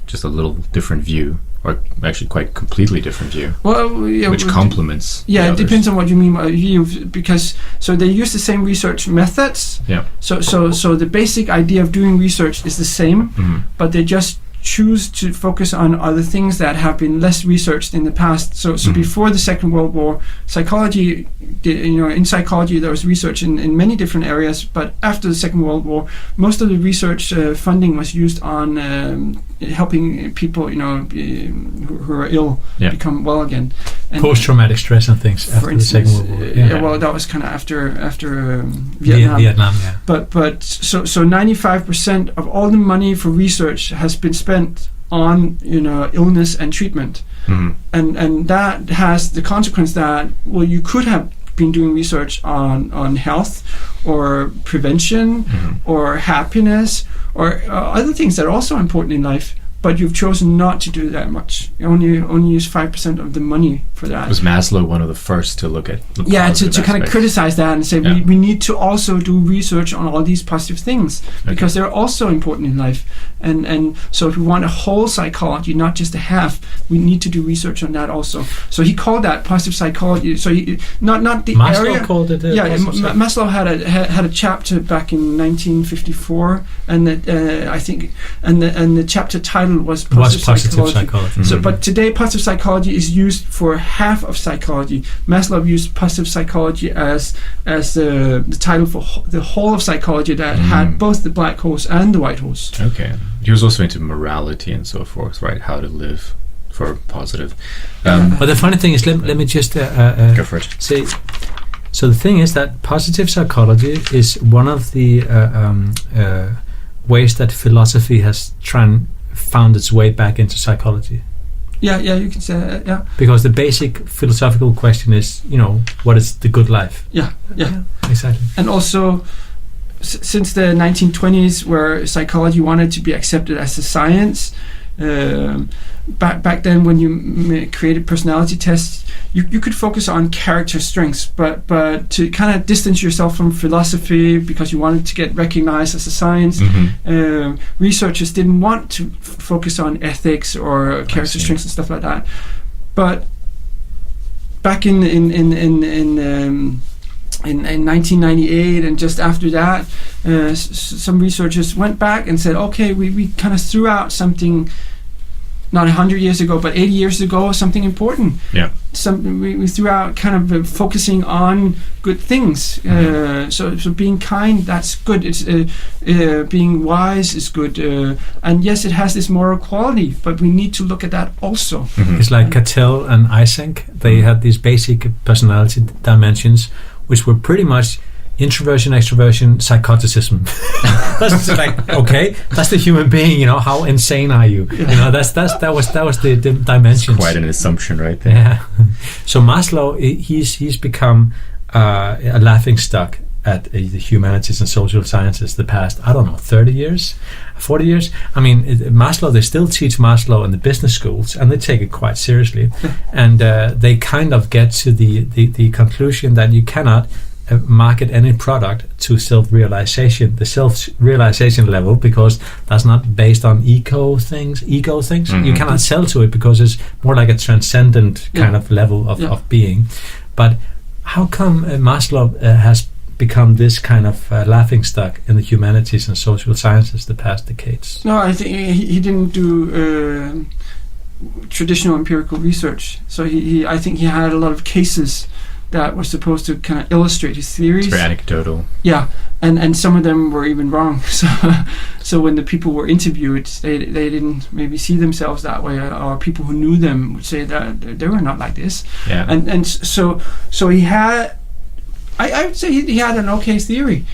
S1: just a little different view or actually quite completely different view,
S2: Well, yeah,
S1: which complements.
S2: Yeah,
S1: the
S2: it
S1: others.
S2: depends on what you mean by view, because so they use the same research methods.
S1: Yeah.
S2: So the basic idea of doing research is the same, but they just choose to focus on other things that have been less researched in the past. So before the Second World War, psychology, in psychology there was research in many different areas, but after the Second World War, most of the research funding was used on helping people, who are ill become well again. And
S3: Post-traumatic stress and things
S2: for
S3: after
S2: instance,
S3: the Second World War.
S2: well, that was kind of after Vietnam.
S3: Vietnam, yeah.
S2: But so 95% of all the money for research has been spent on illness and treatment, and that has the consequence that you could have been doing research on health or prevention or happiness or other things that are also important in life, but you've chosen not to do that much. You only use 5% of the money for that.
S1: Was Maslow one of the first to look at the
S2: to kind of criticize that and say we need to also do research on all these positive things because they're also important in life, and so if we want a whole psychology, not just a half, we need to do research on that also. So he called that positive psychology. So he, not the
S3: Maslow
S2: area.
S3: called it.
S2: Maslow had a chapter back in 1954, and that I think, and the chapter title was positive psychology. So, but today positive psychology is used for half of psychology. Maslow used positive psychology as the title for the whole of psychology that had both the black horse and the white horse.
S1: Okay. He was also into morality and so forth, right? How to live for positive.
S3: But the funny thing is, let me just
S1: go for it.
S3: say. So the thing is that positive psychology is one of the ways that philosophy has found its way back into psychology.
S2: Yeah, you can say that, yeah.
S3: Because the basic philosophical question is, what is the good life?
S2: Yeah.
S3: Exactly.
S2: And also, since the 1920s, where psychology wanted to be accepted as a science, back then when you created personality tests, you could focus on character strengths, but to kind of distance yourself from philosophy because you wanted to get recognized as a science, researchers didn't want to focus on ethics or character strengths and stuff like that. But back in 1998 and just after that, some researchers went back and said, okay, we kind of threw out something, not 100 years ago, but 80 years ago, something important. Yeah. We threw out kind of focusing on good things. So being kind, that's good. It's being wise is good. And yes, it has this moral quality, but we need to look at that also.
S3: It's like Cattell and Eysenck. They had these basic personality dimensions, which were pretty much introversion, extroversion, psychoticism. That's like, okay, that's the human being. How insane are you? That was the dimensions.
S1: It's quite an assumption, right there.
S3: Yeah. So Maslow, he's become a laughing stock at the humanities and social sciences the past, 30 years, 40 years. I mean, Maslow, they still teach Maslow in the business schools, and they take it quite seriously. And they kind of get to the conclusion that you cannot market any product to self-realization, the self-realization level, because that's not based on ego things. You cannot sell to it because it's more like a transcendent kind of level of being. But how come Maslow has become this kind of laughingstock in the humanities and social sciences the past decades?
S2: No, I think he didn't do traditional empirical research. So I think he had a lot of cases that were supposed to kind of illustrate his theories.
S1: It's very anecdotal.
S2: Yeah, and some of them were even wrong. So when the people were interviewed, they didn't maybe see themselves that way, or people who knew them would say that they were not like this.
S1: Yeah.
S2: And so he had, I would say he had an okay theory,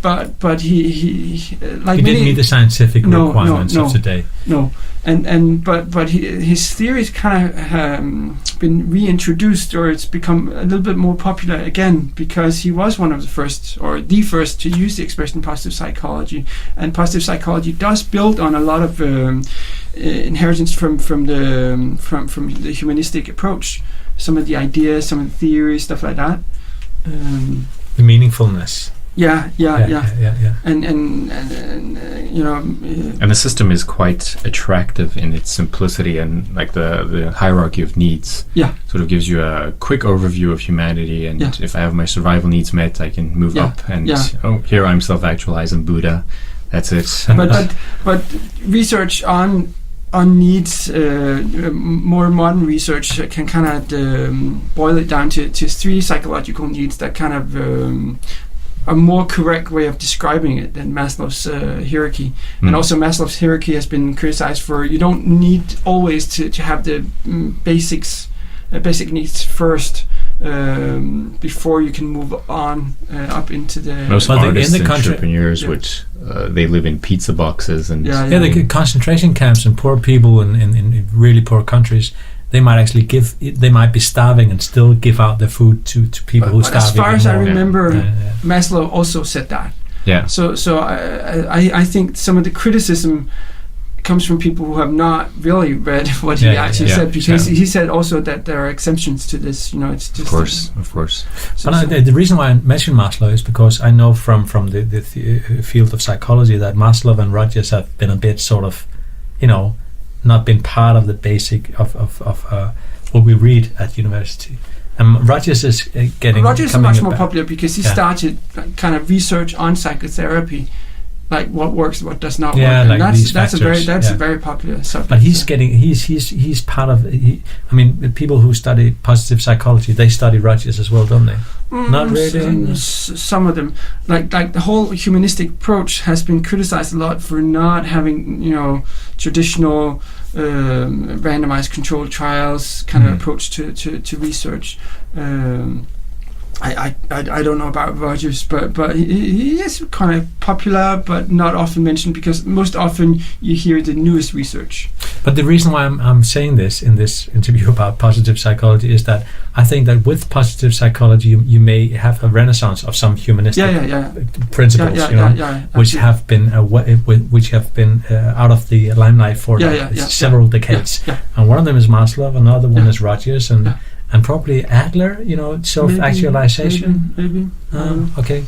S2: but he like
S3: he didn't meet the scientific requirements of today.
S2: No. But his theories kind of been reintroduced, or it's become a little bit more popular again, because he was one of the first, or the first, to use the expression positive psychology. And positive psychology does build on a lot of inheritance from the humanistic approach. Some of the ideas, some of the theories, stuff like that.
S3: The meaningfulness.
S2: Yeah. And you know.
S1: And the system is quite attractive in its simplicity, and like the hierarchy of needs.
S2: Yeah.
S1: Sort of gives you a quick overview of humanity, and if I have my survival needs met, I can move up, and here I'm self-actualized in Buddha. That's it.
S2: But research on needs, more modern research can kind of boil it down to 3 psychological needs that kind of a more correct way of describing it than Maslow's hierarchy. And also Maslow's hierarchy has been criticized for you don't need always to have the basic needs first before you can move on up into the...
S1: Most artists and entrepreneurs they live in pizza boxes and...
S3: the concentration camps and poor people in really poor countries, they might be starving and still give out their food to people who are starving.
S2: As far as I remember, Maslow also said that.
S1: Yeah.
S2: So I think some of the criticism comes from people who have not really read what he actually said, because he said also that there are exemptions to this. You know, it's just
S1: of course.
S3: But the reason why I mention Maslow is because I know from the field of psychology that Maslow and Rogers have been a bit sort of, you know, not been part of the basic of what we read at university. Rogers is
S2: Rogers is much more popular because he started kind of research on psychotherapy, like what works, what does not work. And like that's a very popular subject.
S3: But he's part of. I mean, people who study positive psychology, they study Rogers as well, don't they? Not really.
S2: Some of them, like the whole humanistic approach, has been criticized a lot for not having, you know, traditional randomized controlled trials kind of approach to research. I don't know about Rogers, but he is kind of popular, but not often mentioned, because most often you hear the newest research.
S3: But the reason why I'm saying this in this interview about positive psychology is that I think that with positive psychology you may have a renaissance of some humanistic principles, which have been out of the limelight for several decades. And one of them is Maslow, another one is Rogers, and probably Adler, you know, self-actualization.
S2: Maybe.
S3: Okay.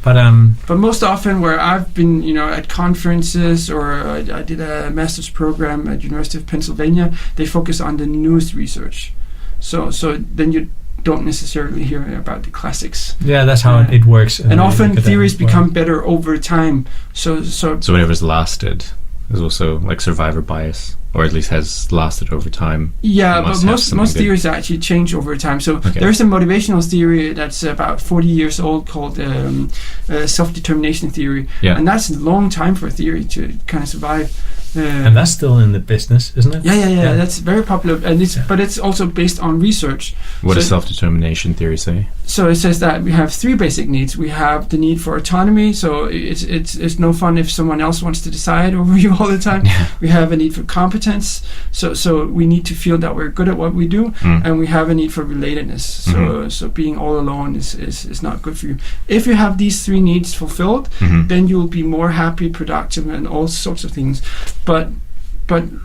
S3: But
S2: most often where I've been, you know, at conferences, or I did a master's program at University of Pennsylvania, they focus on the newest research. So then you don't necessarily hear about the classics.
S3: Yeah, that's how it works.
S2: And often theories become better over time. So
S1: whatever's lasted is also like survivor bias, or at least has lasted over time.
S2: Yeah, but most theories actually change over time. So there's a motivational theory that's about 40 years old called self-determination theory. Yeah. And that's a long time for a theory to kind of survive.
S3: And that's still in the business, isn't it?
S2: Yeah. That's very popular, and but it's also based on research.
S1: What does self-determination theory say?
S2: So it says that we have 3 basic needs. We have the need for autonomy, so it's no fun if someone else wants to decide over you all the time. Yeah. We have a need for competence, so we need to feel that we're good at what we do, and we have a need for relatedness. So being all alone is not good for you. If you have these 3 needs fulfilled, then you'll be more happy, productive, and all sorts of things. But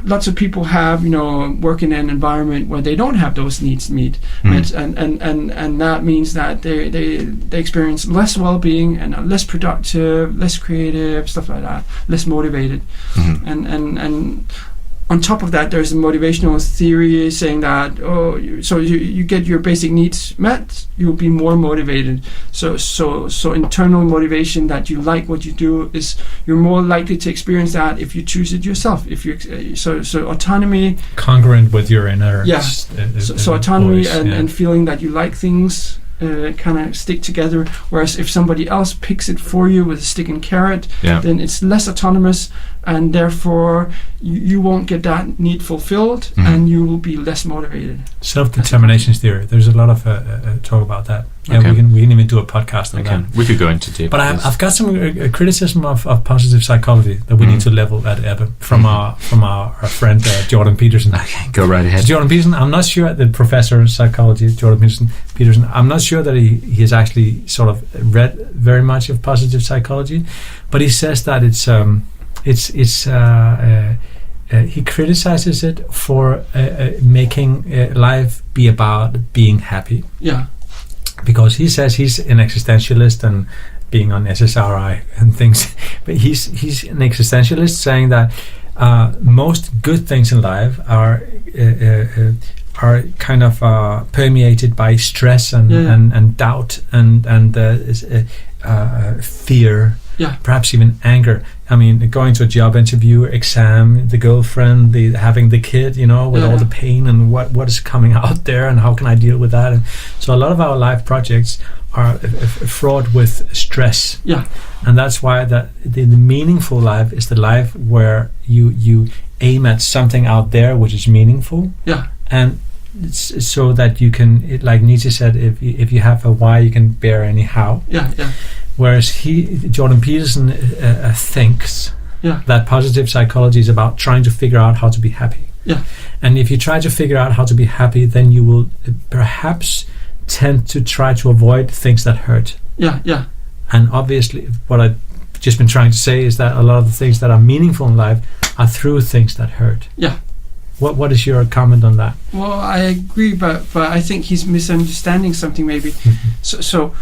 S2: lots of people have, you know, work in an environment where they don't have those needs met, and that means that they experience less well-being and are less productive, less creative, stuff like that, less motivated, and on top of that, there's a motivational theory saying that so you get your basic needs met, you'll be more motivated. So internal motivation, that you like what you do, is you're more likely to experience that if you choose it yourself. If you so autonomy,
S3: congruent with your inner
S2: so autonomy voice, and feeling that you like things kind of stick together. Whereas if somebody else picks it for you with a stick and carrot, then it's less autonomous, and therefore you won't get that need fulfilled, and you will be less motivated.
S3: Self-determination theory. There's a lot of talk about that. Yeah, we can even do a podcast on that.
S1: We could go into deep.
S3: But I've got some criticism of positive psychology that we need to level at Ebbe from our friend Jordan Peterson.
S1: Okay, go right ahead.
S3: Jordan Peterson, I'm not sure, the professor of psychology, Jordan Peterson, I'm not sure that he has actually sort of read very much of positive psychology, but he says that he criticizes it for making life be about being happy.
S2: Yeah.
S3: Because he says he's an existentialist, and being on SSRI and things. But he's an existentialist, saying that most good things in life are kind of permeated by stress and doubt and fear, perhaps even anger. I mean, going to a job interview, exam, the girlfriend, having the kid, with all the pain and what is coming out there, and how can I deal with that? And so a lot of our life projects are fraught with stress. Yeah, and that's why the meaningful life is the life where you aim at something out there which is meaningful. Yeah, and so that you can, like Nietzsche said, if you have a why, you can bear any how. Yeah, yeah. Whereas Jordan Peterson thinks that positive psychology is about trying to figure out how to be happy. Yeah. And if you try to figure out how to be happy, then you will perhaps tend to try to avoid things that hurt. Yeah, yeah. And obviously, what I've just been trying to say is that a lot of the things that are meaningful in life are through things that hurt. Yeah. What is your comment on that?
S2: Well, I agree, but I think he's misunderstanding something maybe. So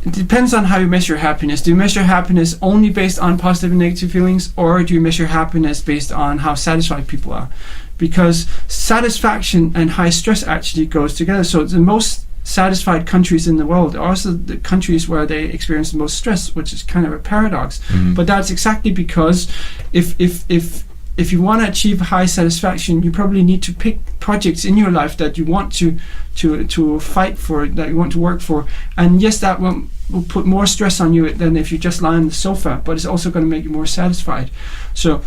S2: it depends on how you measure happiness. Do you measure happiness only based on positive and negative feelings, or do you measure happiness based on how satisfied people are? Because satisfaction and high stress actually goes together. So the most satisfied countries in the world are also the countries where they experience the most stress, which is kind of a paradox. Mm-hmm. But that's exactly because if you want to achieve high satisfaction, you probably need to pick projects in your life that you want to fight for, that you want to work for. And yes, that will put more stress on you than if you just lie on the sofa, but it's also going to make you more satisfied. So,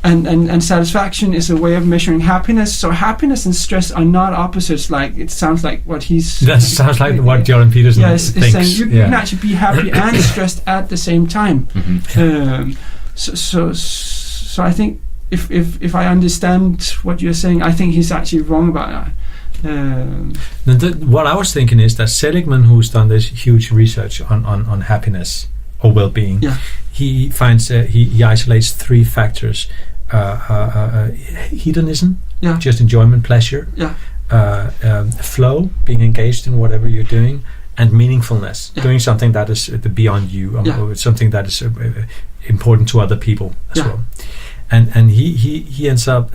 S2: and satisfaction is a way of measuring happiness. So happiness and stress are not opposites, like it sounds like what he's...
S3: That sounds like what Jordan Peterson thinks.
S2: It's saying you can actually be happy and stressed at the same time. Mm-hmm. So I think if I understand what you're saying, I think he's actually wrong about
S3: that. What I was thinking is that Seligman, who's done this huge research on happiness or well-being, he finds he isolates three factors: hedonism, just enjoyment, pleasure, flow, being engaged in whatever you're doing, and meaningfulness, doing something that is beyond you, or something that is important to other people as well. And he ends up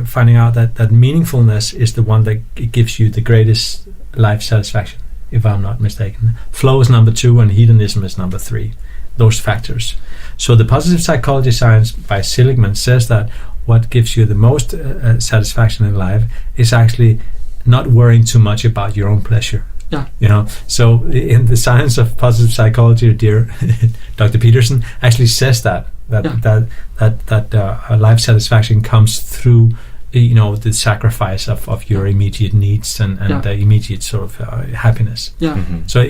S3: finding out that meaningfulness is the one that gives you the greatest life satisfaction, if I'm not mistaken. Flow is number 2 and hedonism is number 3. Those factors. So the positive psychology science by Seligman says that what gives you the most satisfaction in life is actually not worrying too much about your own pleasure. Yeah. So in the science of positive psychology, dear Dr. Peterson actually says that life satisfaction comes through the sacrifice of your immediate needs and immediate sort of happiness. Mm-hmm. So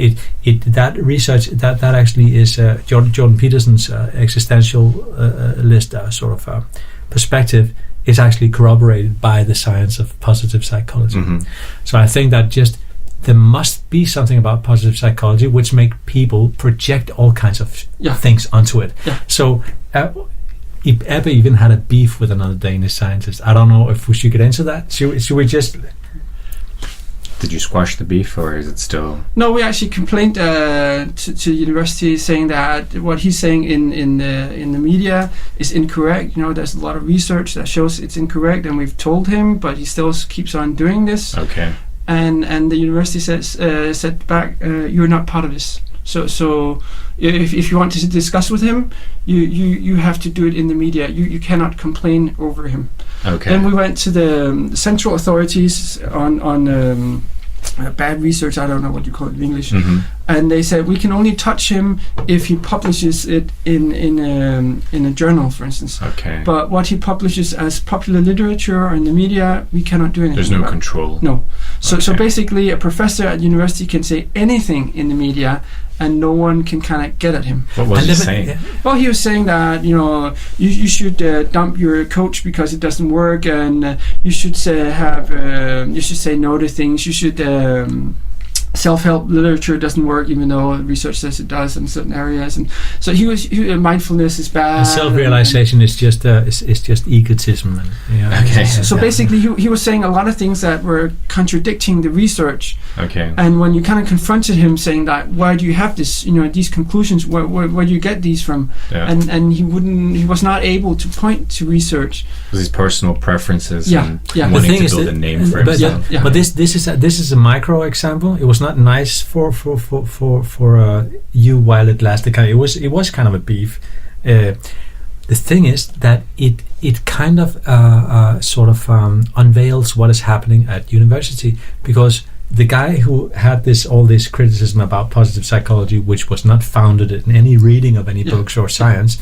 S3: that research that actually is Jordan Peterson's existentialist sort of perspective is actually corroborated by the science of positive psychology. Mm-hmm. So I think that just there must be something about positive psychology which make people project all kinds of things onto it. Yeah. So Ebbe even had a beef with another Danish scientist. I don't know if we should get into that. Should we just...
S1: Did you squash the beef, or is it still...
S2: No, we actually complained to the university saying that what he's saying in the media is incorrect. There's a lot of research that shows it's incorrect, and we've told him, but he still keeps on doing this. Okay. And the university said back, you're not part of this. So if you want to discuss with him, you have to do it in the media. You cannot complain over him. Okay. Then we went to the central authorities on bad research. I don't know what you call it in English. Mm-hmm. And they said we can only touch him if he publishes it in a journal, for instance. Okay. But what he publishes as popular literature or in the media, we cannot do anything.
S1: There's no control.
S2: No. So basically, a professor at university can say anything in the media, and no one can kind of get at him.
S1: What was he saying?
S2: Well, he was saying that you should dump your coach because it doesn't work, and you should say no to things. You should self-help literature doesn't work, even though research says it does in certain areas. And so mindfulness is bad.
S3: And self-realization is just egotism.
S1: Okay.
S2: So basically, he was saying a lot of things that were contradicting the research.
S1: Okay.
S2: And when you kind of confronted him, saying that, why do you have this? These conclusions. Where do you get these from?
S1: Yeah.
S2: And he was not able to point to research.
S1: His personal preferences.
S2: Yeah.
S1: And
S2: Yeah.
S1: wanting
S3: The thing
S1: to build a name for
S3: but,
S1: himself.
S2: Yeah.
S3: But this is a micro example. It was not nice for you while it lasted. It was kind of a beef. The thing is that it kind of unveils what is happening at university, because the guy who had all this criticism about positive psychology, which was not founded in any reading of any books or science,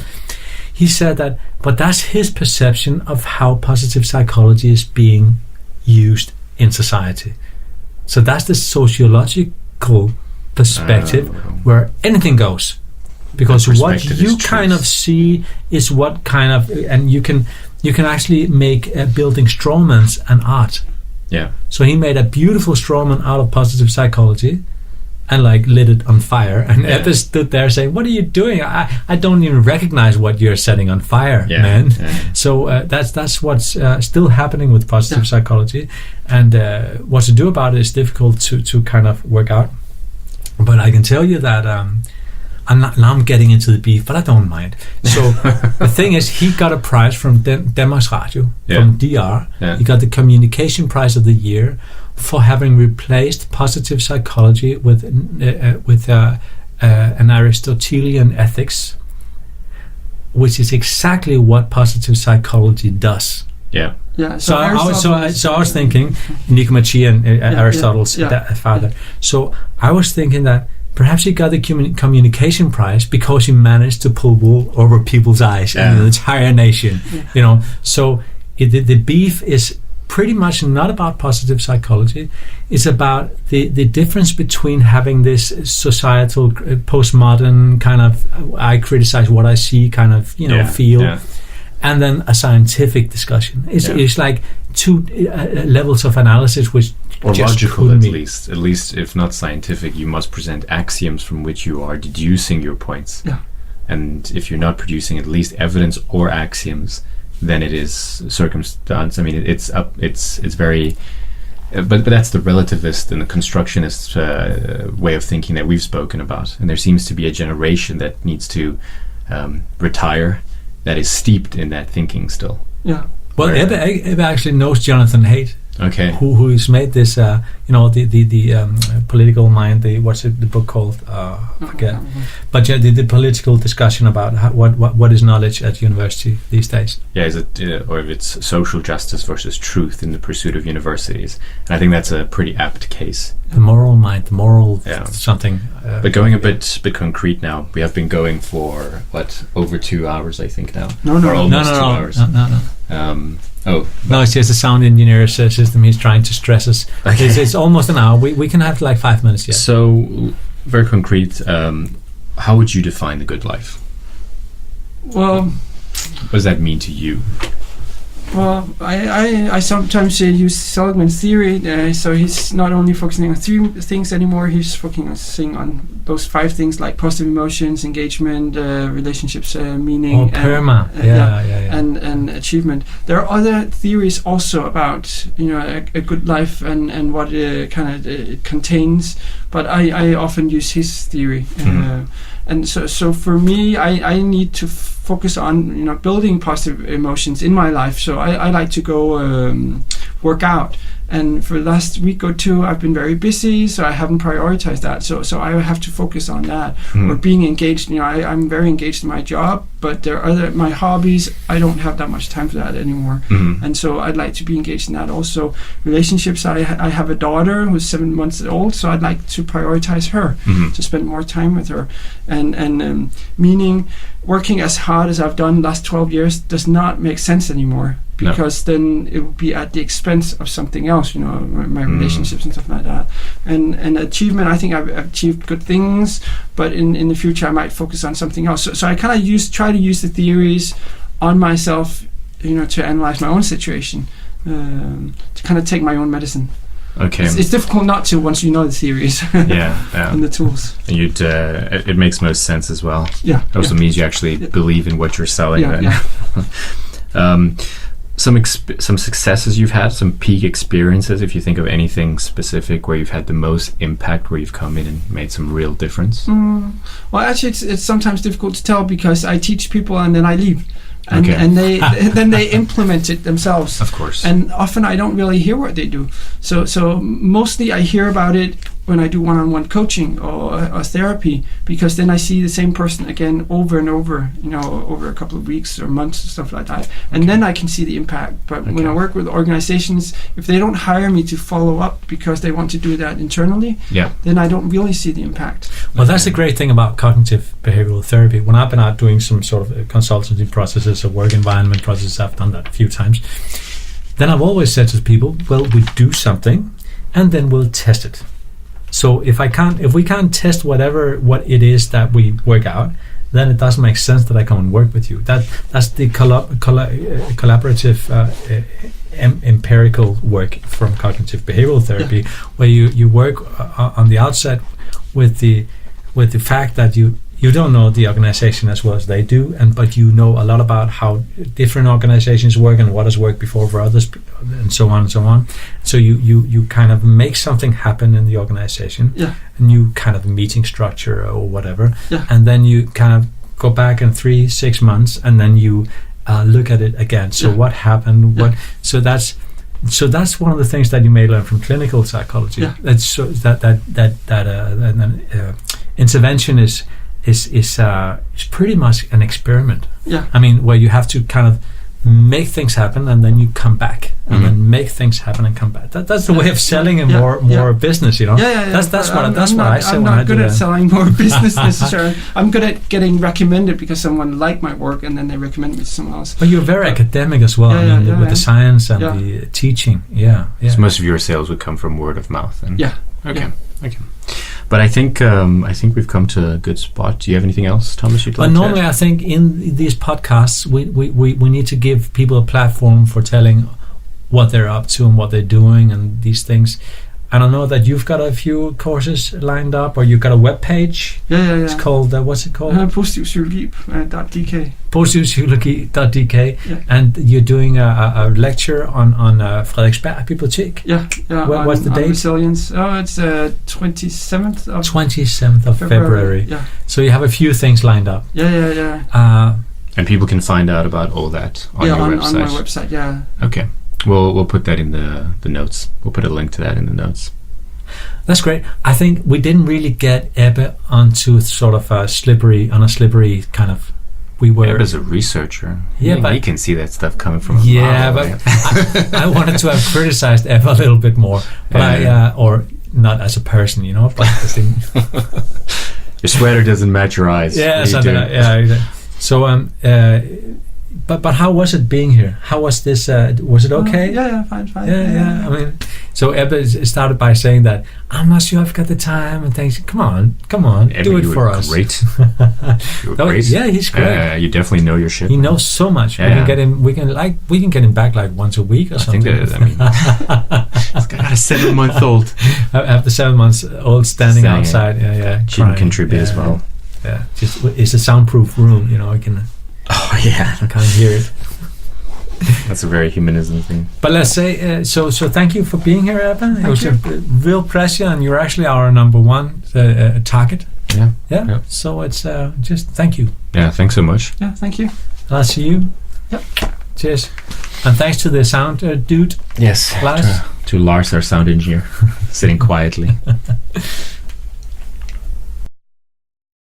S3: he said that, but that's his perception of how positive psychology is being used in society. So that's the sociological perspective where anything goes, because what you kind of see is what kind of, and you can actually make building strawmans an art.
S1: Yeah.
S3: So he made a beautiful strawman out of positive psychology, and lit it on fire. And Ebbe stood there saying, "What are you doing? I don't even recognize what you're setting on fire, man." Yeah. So that's what's still happening with positive psychology, and what to do about it is difficult to kind of work out. But I can tell you that I'm getting into the beef, but I don't mind. So the thing is, he got a prize from Danmarks Radio, from DR. Yeah. He got the Communication Prize of the Year for having replaced positive psychology with an Aristotelian ethics, which is exactly what positive psychology does.
S1: Yeah.
S2: Yeah.
S3: So I was thinking Nicomachean, Aristotle's father. So I was thinking that perhaps he got the communication prize because he managed to pull wool over people's eyes in the entire nation. Yeah. So the beef is pretty much not about positive psychology. It's about the difference between having this societal postmodern kind of I criticize what I see kind of feel, and then a scientific discussion. It's like two levels of analysis which
S1: or logical at least if not scientific. You must present axioms from which you are deducing your points.
S2: Yeah.
S1: And if you're not producing at least evidence or axioms, then it is circumstance. I mean, it's very, but that's the relativist and the constructionist way of thinking that we've spoken about. And there seems to be a generation that needs to retire, that is steeped in that thinking still.
S2: Yeah.
S3: Well, Ebbe actually knows Jonathan Haidt.
S1: Okay.
S3: Who's made this? The political mind. What's the book called? Forget. But the political discussion about what is knowledge at university these days.
S1: Yeah, is it or if it's social justice versus truth in the pursuit of universities? And I think that's a pretty apt case.
S3: The moral mind, something.
S1: But going a bit concrete now, we have been going for over 2 hours, I think now.
S2: No,
S1: almost 2 hours.
S3: No. No, it's just a sound engineer system. He's trying to stress us. Okay. It's almost an hour. We can have 5 minutes yet.
S1: So, very concrete. How would you define the good life?
S2: Well,
S1: what does that mean to you?
S2: Well, I sometimes use Seligman's theory. So he's not only focusing on 3 things anymore. He's focusing on those 5 things like positive emotions, engagement, relationships, meaning,
S3: PERMA,
S2: and achievement. There are other theories also about a good life and what it contains. But I often use his theory. And so for me, I need to focus on building positive emotions in my life. So I like to go work out. And for the last week or 2, I've been very busy, so I haven't prioritized that. So I have to focus on that. Or being engaged. I'm very engaged in my job, but there are my hobbies. I don't have that much time for that anymore. And so I'd like to be engaged in that also. Relationships. I have a daughter who's 7 months old, so I'd like to prioritize her, to spend more time with her. And meaning working as hard as I've done the last 12 years does not make sense anymore. Because then it would be at the expense of something else, my relationships and stuff like that. And achievement, I think I've achieved good things, but in the future I might focus on something else. So I kind of try to use the theories on myself, to analyze my own situation, to kind of take my own medicine.
S1: Okay.
S2: It's difficult not to once you know the theories and the tools.
S1: And you'd it makes most sense as well.
S2: Yeah.
S1: It also means you actually believe in what you're selling. Some successes you've had, some peak experiences, if you think of anything specific where you've had the most impact, where you've come in and made some real difference.
S2: Well, actually, it's sometimes difficult to tell because I teach people and then I leave. And they then they implement it themselves.
S1: Of course.
S2: And often I don't really hear what they do. So mostly I hear about it when I do one-on-one coaching or therapy, because then I see the same person again over and over, over a couple of weeks or months or stuff like that. And then I can see the impact. But when I work with organizations, if they don't hire me to follow up because they want to do that internally, then I don't really see the impact.
S3: Well, that's the great thing about cognitive behavioral therapy. When I've been out doing some sort of consultancy processes or work environment processes, I've done that a few times, then I've always said to people, well, we do something and then we'll test it. So if we can't test what it is that we work out, then it doesn't make sense that I come and work with you. That's the collaborative empirical work from cognitive behavioral therapy, where you work on the outset with the fact that you don't know the organization as well as they do, but you know a lot about how different organizations work and what has worked before for others, and so on and so on. So you kind of make something happen in the organization, a new kind of meeting structure or whatever, and then you kind of go back in 3-6 months, and then you look at it again. So what happened? So that's one of the things that you may learn from clinical psychology. That's so that intervention is pretty much an experiment. I mean, where you have to kind of make things happen and then you come back and then make things happen and come back. That's the way of selling more business, That's what I say.
S2: I'm not good at selling more business necessarily. I'm good at getting recommended because someone liked my work and then they recommend me to someone else.
S3: But you're very academic as well. With the science and the teaching.
S1: So most of your sales would come from word of mouth. Okay. But I think we've come to a good spot. Do you have anything else, Thomas, you'd like to add?
S3: Normally, I think in these podcasts, we need to give people a platform for telling what they're up to and what they're doing and these things. And I know that you've got a few courses lined up, or you've got a web page. It's called, what's it called?
S2: Positivpsykologi.dk.
S3: Positivpsykologi.dk. And you're doing a lecture on Frederiksberg Bibliotek. What's the date?
S2: Resilience. It's 27th of
S3: February. So you have a few things lined up.
S1: And people can find out about all that on your website.
S2: On my website,
S1: Okay. We'll put that in the notes. We'll put a link to that in the notes.
S3: That's great. I think we didn't really get Ebbe onto sort of a slippery kind of.
S1: Ebbe's a researcher. But he can see that stuff coming from a mile away.
S3: But I wanted to have criticized Ebbe a little bit more, but or not as a person, but
S1: your sweater doesn't match your eyes.
S3: So But how was it being here? How was this? Was it okay?
S2: Fine.
S3: I mean, so Ebbe started by saying that I'm not sure I've got the time and things. Come on,
S1: Ebbe,
S3: do it for us.
S1: Great. You were great.
S3: Yeah, he's great.
S1: You definitely know your shit.
S3: He knows so much. We can get him. We can get him back like once a week or something.
S1: I think he's got a 7-month-old.
S3: I have the 7-month-old standing outside.
S1: She can contribute as well.
S3: Just it's a soundproof room. I can.
S1: Oh yeah,
S3: I can't hear it.
S1: That's a very humanism thing.
S3: But let's say so thank you for being here, Ebbe. It was a real pleasure, and you're actually our number one target. Yeah. So it's just thank you.
S1: Yeah, thanks so much.
S2: Yeah, thank you.
S3: And I'll see you.
S2: Yep.
S3: Cheers. And thanks to the sound dude.
S1: Yes.
S3: Lars.
S1: To Lars, our sound engineer, sitting quietly.